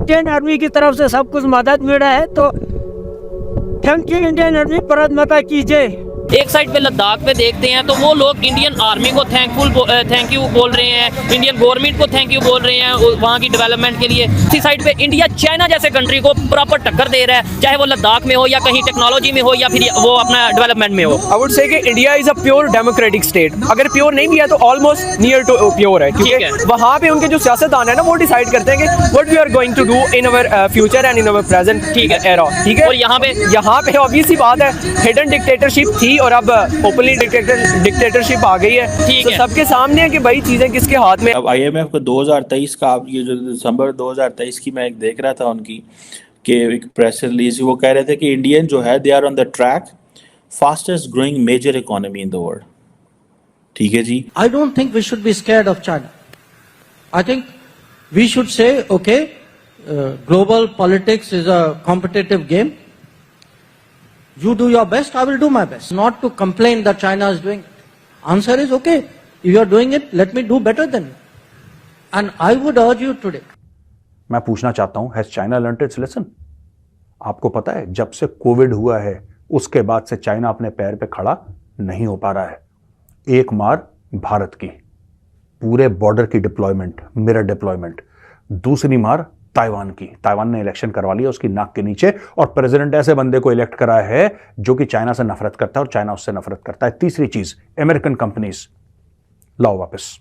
Indian army की तरफ से सब कुछ मदद मिला है, तो thank you Indian army, Bharat माता की जय। एक साइड पे लद्दाख पे देखते हैं तो वो लोग इंडियन आर्मी को थैंक यू बोल रहे हैं, इंडियन गवर्नमेंट को थैंक यू बोल रहे हैं वहाँ की डेवलपमेंट के लिए। इसी साइड पे इंडिया चाइना जैसे कंट्री को प्रॉपर टक्कर दे रहा है, चाहे वो लद्दाख में हो या कहीं टेक्नोलॉजी में हो या फिर वो अपना डेवलपमेंट में हो। आई वुड से कि India is a pure democratic state. अगर प्योर नहीं भी है तो ऑलमोस्ट नियर टू प्योर है, क्योंकि वहाँ पे उनके जो सियासतदान है ना वो डिसाइड करते हैं कि what we are going to do in our future and in our present era. ठीक है, और यहाँ पे ऑब्वियस सी बात है, हिडन डिक्टेटरशिप थी और अब ओपनली डिक्टेटरशिप आ गई है। ठीक तो है, सबके सामने है कि भाई चीजें किसके हाथ में। अब IMF को 2023 का, आप ये जो दिसंबर 2023 की मैं एक देख रहा था उनकी कि एक प्रेस रिलीज, वो कह रहे थे कि इंडियन जो है they are on the track fastest growing major economy in the world. ठीक है जी, I don't think we should be scared of China. I think we should say, okay, global politics is a competitive game. You do your best, I will do my best. Not to complain that China is doing it. Answer is, okay, if you are doing it, let me do better than you. And I would urge you today. मैं पूछना चाहता हूं, has China learned it's lesson? आपको पता है जब से Covid हुआ है उसके बाद से चाइना अपने पैर पे खड़ा नहीं हो पा रहा है। एक मार भारत की, पूरे बॉर्डर की डिप्लॉयमेंट, मिरर डिप्लॉयमेंट। दूसरी मार ताइवान की, ताइवान ने इलेक्शन करवा लिया उसकी नाक के नीचे, और प्रेसिडेंट ऐसे बंदे को इलेक्ट करा है जो कि चाइना से नफरत करता है और चाइना उससे नफरत करता है। तीसरी चीज, अमेरिकन कंपनीज लाओ वापस,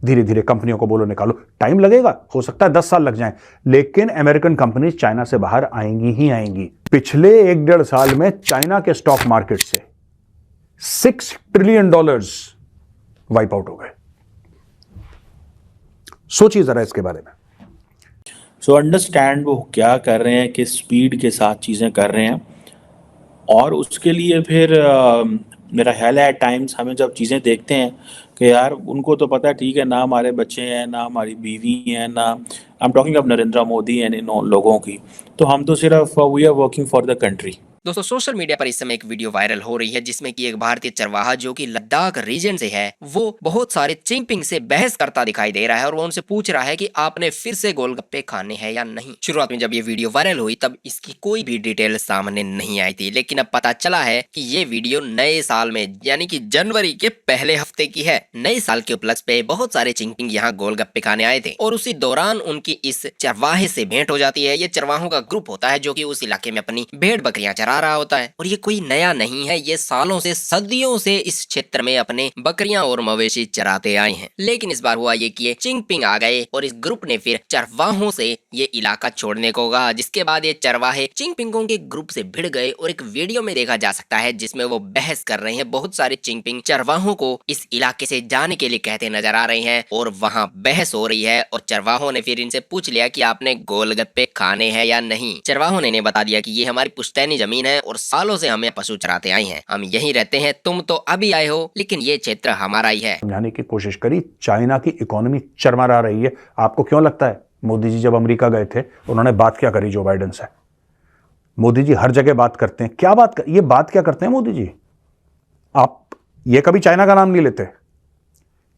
धीरे धीरे कंपनियों को बोलो निकालो। टाइम लगेगा, हो सकता है 10 साल लग जाएं, लेकिन अमेरिकन कंपनीज चाइना से बाहर आएंगी ही आएंगी। पिछले 1-1.5 साल में चाइना के स्टॉक मार्केट से $6 ट्रिलियन वाइप आउट हो गए। सोचिए जरा इसके बारे में। सो अंडरस्टैंड वो क्या कर रहे हैं, किस स्पीड के साथ चीज़ें कर रहे हैं, और उसके लिए फिर मेरा ख्याल है एट टाइम्स हमें जब चीज़ें देखते हैं कि यार उनको तो पता है, ठीक है ना, हमारे बच्चे हैं ना, हमारी बीवी हैं ना, I am talking of Narendra Modi and इन लोगों की, तो हम तो सिर्फ we are working for the country. दोस्तों, सोशल मीडिया पर इस समय एक वीडियो वायरल हो रही है जिसमें कि एक भारतीय चरवाहा जो कि लद्दाख रीजन से है, वो बहुत सारे चिंपिंग से बहस करता दिखाई दे रहा है और वो उनसे पूछ रहा है कि आपने फिर से गोलगप्पे खाने हैं या नहीं। शुरुआत में जब ये वीडियो वायरल हुई तब इसकी कोई भी डिटेल सामने नहीं आई थी, लेकिन अब पता चला है कि ये वीडियो नए साल में यानी कि जनवरी के पहले हफ्ते की है। नए साल के उपलक्ष्य पे बहुत सारे चिंपिंग यहाँ गोलगप्पे खाने आए थे और उसी दौरान उनकी इस चरवाहे से भेंट हो जाती है। ये चरवाहों का ग्रुप होता है जो कि उस इलाके में अपनी भेड़ बकरियां चरा रहा होता है, और ये कोई नया नहीं है, ये सालों से सदियों से इस क्षेत्र में अपने बकरियां और मवेशी चराते आए हैं। लेकिन इस बार हुआ ये कि ये चिंपिंग आ गए और इस ग्रुप ने फिर चरवाहों से ये इलाका छोड़ने को कहा, जिसके बाद ये चरवाहे चिंपिंगों के ग्रुप से भिड़ गए और एक वीडियो में देखा जा सकता है जिसमें वो बहस कर रहे हैं। बहुत सारे चिंपिंग चरवाहों को इस इलाके से जाने के लिए कहते नजर आ रहे हैं और वहां बहस हो रही है, और चरवाहों ने फिर इनसे पूछ लिया कि आपने गोलगप्पे खाने हैं या नहीं। चरवाहों ने इन्हें बता दिया कि ये हमारी पुश्तैनी जमीन है और सालों से हमें पशु चराते आए हैं, हम यहीं रहते हैं, तुम तो अभी आए हो लेकिन ये क्षेत्र हमारा ही है। समझाने की कोशिश करी, चाइना की इकोनॉमी चरमरा रही है। आपको क्यों लगता है मोदी जी जब अमेरिका गए थे उन्होंने बात क्या करी जो बाइडेन से? मोदी जी हर जगह बात करते हैं, क्या बात ये बात क्या करते हैं मोदी जी? आप ये कभी चाइना का नाम नहीं लेते,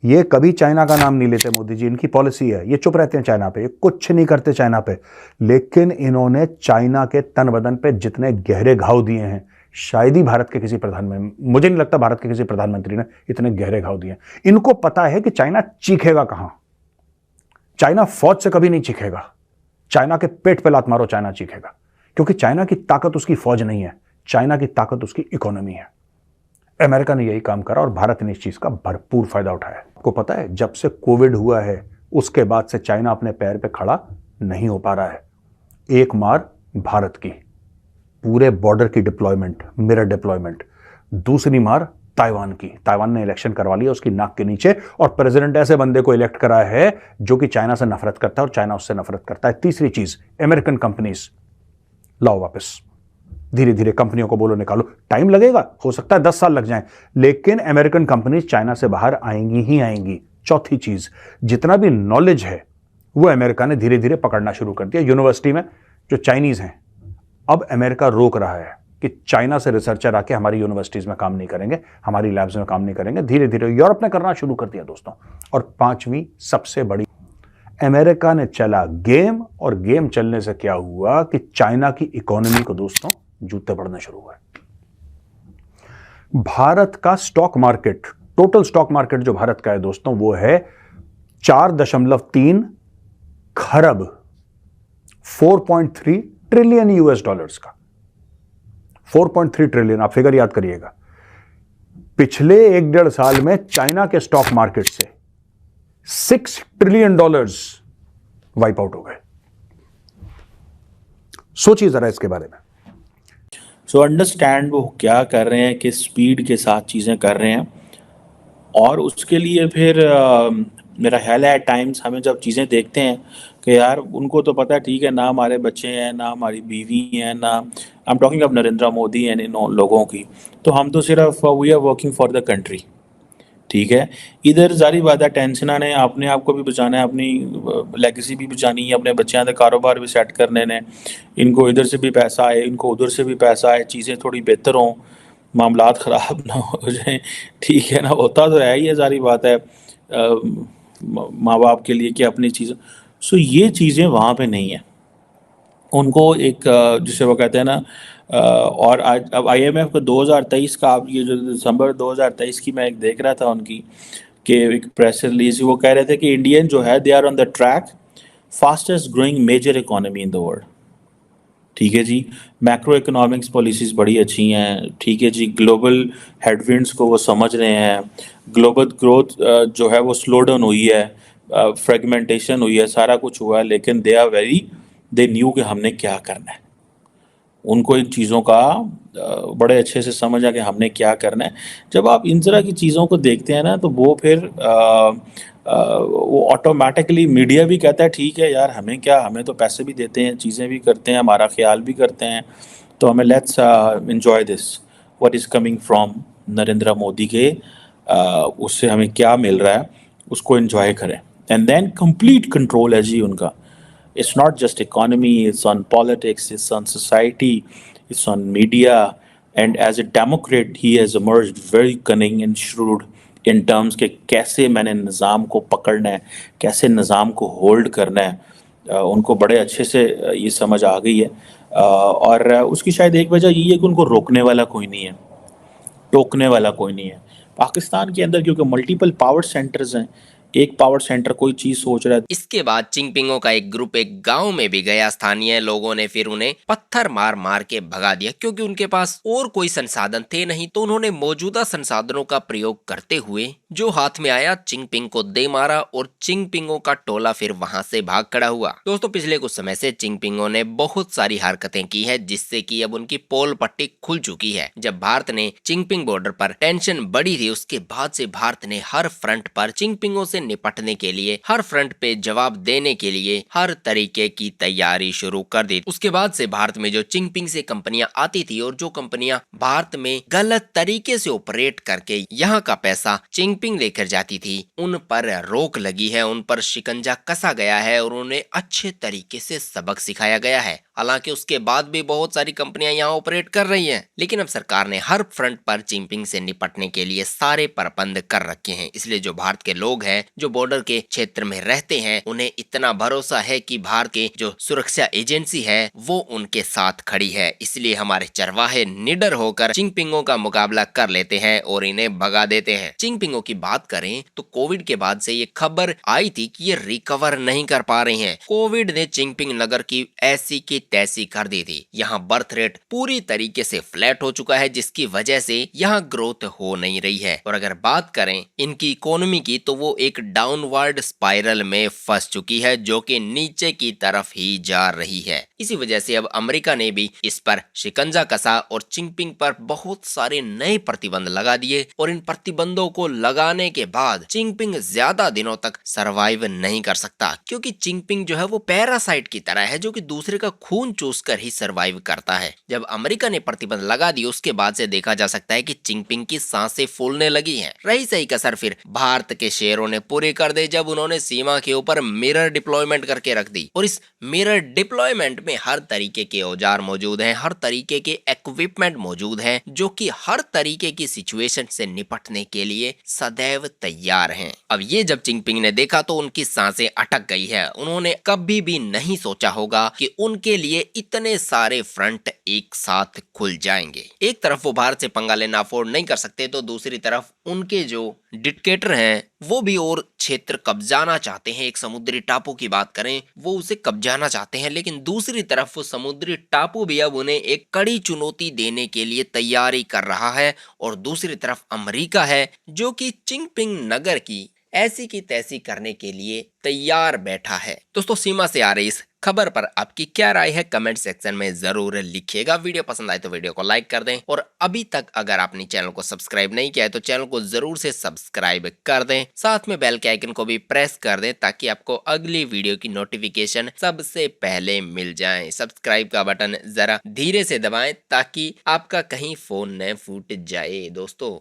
ये कभी चाइना का नाम नहीं लेते मोदी जी, इनकी पॉलिसी है, ये चुप रहते हैं चाइना पे, ये कुछ नहीं करते चाइना पे। लेकिन इन्होंने चाइना के तन बदन पे जितने गहरे घाव दिए हैं, शायद ही भारत के किसी मुझे नहीं लगता भारत के किसी प्रधानमंत्री ने इतने गहरे घाव दिए। इनको पता है कि चाइना चीखेगा कहां, चाइना फौज से कभी नहीं चीखेगा, चाइना के पेट पे लात मारो चाइना चीखेगा, क्योंकि चाइना की ताकत उसकी फौज नहीं है, चाइना की ताकत उसकी इकोनॉमी है। अमेरिका ने यही काम करा और भारत ने इस चीज का भरपूर फायदा उठाया। आपको पता है जब से कोविड हुआ है उसके बाद से चाइना अपने पैर पे खड़ा नहीं हो पा रहा है। एक मार भारत की, पूरे बॉर्डर की डिप्लॉयमेंट, मिरर डिप्लॉयमेंट। दूसरी मार ताइवान की, ताइवान ने इलेक्शन करवा लिया उसकी नाक के नीचे, और प्रेसिडेंट ऐसे बंदे को इलेक्ट करा है जो कि चाइना से नफरत करता है और चाइना उससे नफरत करता है। तीसरी चीज, अमेरिकन कंपनीज लाओ वापस, धीरे धीरे कंपनियों को बोलो निकालो। टाइम लगेगा, हो सकता है 10 साल लग जाएं, लेकिन अमेरिकन कंपनीज चाइना से बाहर आएंगी ही आएंगी। चौथी चीज, जितना भी नॉलेज है वो अमेरिका ने धीरे धीरे पकड़ना शुरू कर दिया। यूनिवर्सिटी में जो चाइनीज हैं, अब अमेरिका रोक रहा है कि चाइना से रिसर्चर आके हमारी यूनिवर्सिटीज में काम नहीं करेंगे, हमारी लैब्स में काम नहीं करेंगे। धीरे धीरे यूरोप ने करना शुरू कर दिया दोस्तों। और 5वीं सबसे बड़ी, अमेरिका ने चला गेम, और गेम चलने से क्या हुआ कि चाइना की इकोनॉमी को दोस्तों जूते पड़ने शुरू हुए। भारत का stock market, total stock market जो भारत का है दोस्तों, वो है 4.3 खरब 4.3 ट्रिलियन यूएस डॉलर्स का। 4.3 ट्रिलियन, आप फिगर याद करिएगा। पिछले 1-1.5 साल में चाइना के स्टॉक मार्केट से 6 ट्रिलियन डॉलर्स वाइप आउट हो गए। सोचिए जरा इसके बारे में। सो अंडरस्टैंड वो क्या कर रहे हैं, किस स्पीड के साथ चीज़ें कर रहे हैं, और उसके लिए फिर मेरा ख्याल है एट टाइम्स हमें जब चीज़ें देखते हैं कि यार उनको तो पता है ठीक है, ना हमारे बच्चे हैं, ना हमारी बीवी हैं, ना I am talking of Narendra Modi and इन लोगों की, तो हम तो सिर्फ we are working for the country. ठीक है, इधर जारी बात है टेंशना ने अपने आप को भी बचाना है, अपनी लेगेसी भी बचानी है, अपने बच्चों का कारोबार भी सेट करने ने, इनको इधर से भी पैसा आए, इनको उधर से भी पैसा आए, चीज़ें थोड़ी बेहतर हों, मामलात ख़राब ना हो जाए। ठीक है ना, होता तो है, ये सारी बात है माँ बाप के लिए कि अपनी चीज़ें, सो ये चीज़ें वहाँ पे नहीं है। उनको एक जिसे वो कहते हैं ना और आज अब IMF को 2023 का, आप ये जो दिसंबर 2023 की मैं एक देख रहा था उनकी कि एक प्रेस रिलीज, वो कह रहे थे कि इंडियन जो है they are on the track fastest growing major economy in the world. ठीक है जी, मैक्रो इकोनॉमिक्स पॉलिसीज़ बड़ी अच्छी हैं। ठीक है जी, ग्लोबल हेडविंड्स को वो समझ रहे हैं, ग्लोबल ग्रोथ जो है वो स्लो डाउन हुई है, फ्रेगमेंटेशन हुई है, सारा कुछ हुआ है, लेकिन दे न्यू कि हमने क्या करना है। उनको इन चीज़ों का बड़े अच्छे से समझ आ कि हमने क्या करना है। जब आप इन तरह की चीज़ों को देखते हैं ना, तो वो फिर वो ऑटोमेटिकली मीडिया भी कहता है ठीक है यार, हमें क्या, हमें तो पैसे भी देते हैं, चीज़ें भी करते हैं, हमारा ख्याल भी करते हैं, तो हमें let's enjoy this what is coming from Narendra Modi के, उससे हमें क्या मिल रहा है उसको एंजॉय करें। एंड देन कंप्लीट कंट्रोल है जी उनका। It's not just economy, it's on politics, it's on society, it's on media, and as a Democrat he has emerged very cunning and shrewd in terms के कैसे मैंने निज़ाम को पकड़ना है, कैसे निज़ाम को होल्ड करना है। उनको बड़े अच्छे से ये समझ आ गई है, और उसकी शायद एक वजह यही है कि उनको रोकने वाला कोई नहीं है, टोकने वाला कोई नहीं है। पाकिस्तान के अंदर क्योंकि मल्टीपल पावर सेंटर्स हैं, एक पावर सेंटर कोई चीज सोच रहा है। इसके बाद चिंगपिंगों का एक ग्रुप एक गांव में भी गया। स्थानीय लोगों ने फिर उन्हें पत्थर मार मार के भगा दिया, क्योंकि उनके पास और कोई संसाधन थे नहीं। तो उन्होंने मौजूदा संसाधनों का प्रयोग करते हुए जो हाथ में आया चिंगपिंग को दे मारा, और चिंगपिंगों का टोला फिर वहां से भाग खड़ा हुआ। दोस्तों, पिछले कुछ समय से चिंगपिंगों ने बहुत सारी हरकतें की है, जिससे कि अब उनकी पोल पट्टी खुल चुकी है। जब भारत ने चिंगपिंग बॉर्डर पर टेंशन बढ़ी थी, उसके बाद से भारत ने हर फ्रंट पर चिंगपिंगों से निपटने के लिए, हर फ्रंट पे जवाब देने के लिए हर तरीके की तैयारी शुरू कर दी। उसके बाद से भारत में जो चिंगपिंग से कंपनियां आती थी और जो कंपनियां भारत में गलत तरीके से ऑपरेट करके यहाँ का पैसा चिंगपिंग लेकर जाती थी, उन पर रोक लगी है, उन पर शिकंजा कसा गया है और उन्हें अच्छे तरीके से सबक सिखाया गया है। हालांकि उसके बाद भी बहुत सारी कंपनियां यहाँ ऑपरेट कर रही हैं, लेकिन अब सरकार ने हर फ्रंट पर चिंगपिंग से निपटने के लिए सारे प्रबंध कर रखे हैं। इसलिए जो भारत के लोग हैं, जो बॉर्डर के क्षेत्र में रहते हैं, उन्हें इतना भरोसा है कि भारत के जो सुरक्षा एजेंसी है वो उनके साथ खड़ी है। इसलिए हमारे चरवाहे निडर होकर चिंगपिंगों का मुकाबला कर लेते हैं और इन्हें भगा देते हैं। चिंगपिंगों की बात करें तो कोविड के बाद से ये खबर आई थी कि ये रिकवर नहीं कर पा रही हैं। कोविड ने चिंगपिंग नगर की ऐसी की तैसी कर दी थी। यहाँ बर्थ रेट पूरी तरीके से फ्लैट हो चुका है, जिसकी वजह से यहाँ ग्रोथ हो नहीं रही है। और अगर बात करें इनकी इकोनॉमी की, तो वो एक डाउनवर्ड स्पाइरल में फंस चुकी है, जो कि नीचे की तरफ ही जा रही है। इसी वजह से अब अमेरिका ने भी इस पर शिकंजा कसा और चिंगपिंग पर बहुत सारे नए प्रतिबंध लगा दिए। और इन प्रतिबंधों को लगाने के बाद चिंगपिंग ज्यादा दिनों तक सरवाइव नहीं कर सकता, क्योंकि चिंगपिंग जो है वो पैरासाइट की तरह है, जो कि दूसरे का खून चूसकर ही सरवाइव करता है। जब अमेरिका ने प्रतिबंध लगा दिए, उसके बाद से देखा जा सकता है कि चिंगपिंग की सांसें फूलने लगी हैं। रही सही कसर फिर भारत के शेयरों ने पूरी कर दी जब उन्होंने सीमा के ऊपर मिरर डिप्लॉयमेंट करके रख दी। और इस मिरर डिप्लॉयमेंट में हर तरीके के औजार मौजूद हैं, हर तरीके के इक्विपमेंट मौजूद हैं, जो कि हर तरीके की सिचुएशन से निपटने के लिए सदैव तैयार हैं। अब ये जब चिनपिंग ने देखा तो उनकी सांसें अटक गई है। उन्होंने कभी भी नहीं सोचा होगा कि उनके लिए इतने सारे फ्रंट एक साथ खुल जाएंगे। एक तरफ वो भारत से पंगा लेना अफोर्ड नहीं कर सकते, तो दूसरी तरफ उनके जो डिक्टेटर हैं वो भी और क्षेत्र कब्जाना चाहते हैं। एक समुद्री टापू की बात करें, वो उसे कब्जाना चाहते हैं, लेकिन दूसरी तरफ वो समुद्री टापू भी अब उन्हें एक कड़ी चुनौती देने के लिए तैयारी कर रहा है। और दूसरी तरफ अमेरिका है जो कि चिनपिंग नगर की ऐसी की तैसी करने के लिए तैयार बैठा है। दोस्तों, सीमा से आ रही इस खबर पर आपकी क्या राय है कमेंट सेक्शन में जरूर लिखिएगा। वीडियो पसंद आए तो वीडियो को लाइक कर दें, और अभी तक अगर आपने चैनल को सब्सक्राइब नहीं किया है तो चैनल को जरूर से सब्सक्राइब कर दें। साथ में बेल के आइकन को भी प्रेस कर दें ताकि आपको अगली वीडियो की नोटिफिकेशन सबसे पहले मिल जाए। सब्सक्राइब का बटन जरा धीरे से दबाएं ताकि आपका कहीं फोन न फूट जाए। दोस्तों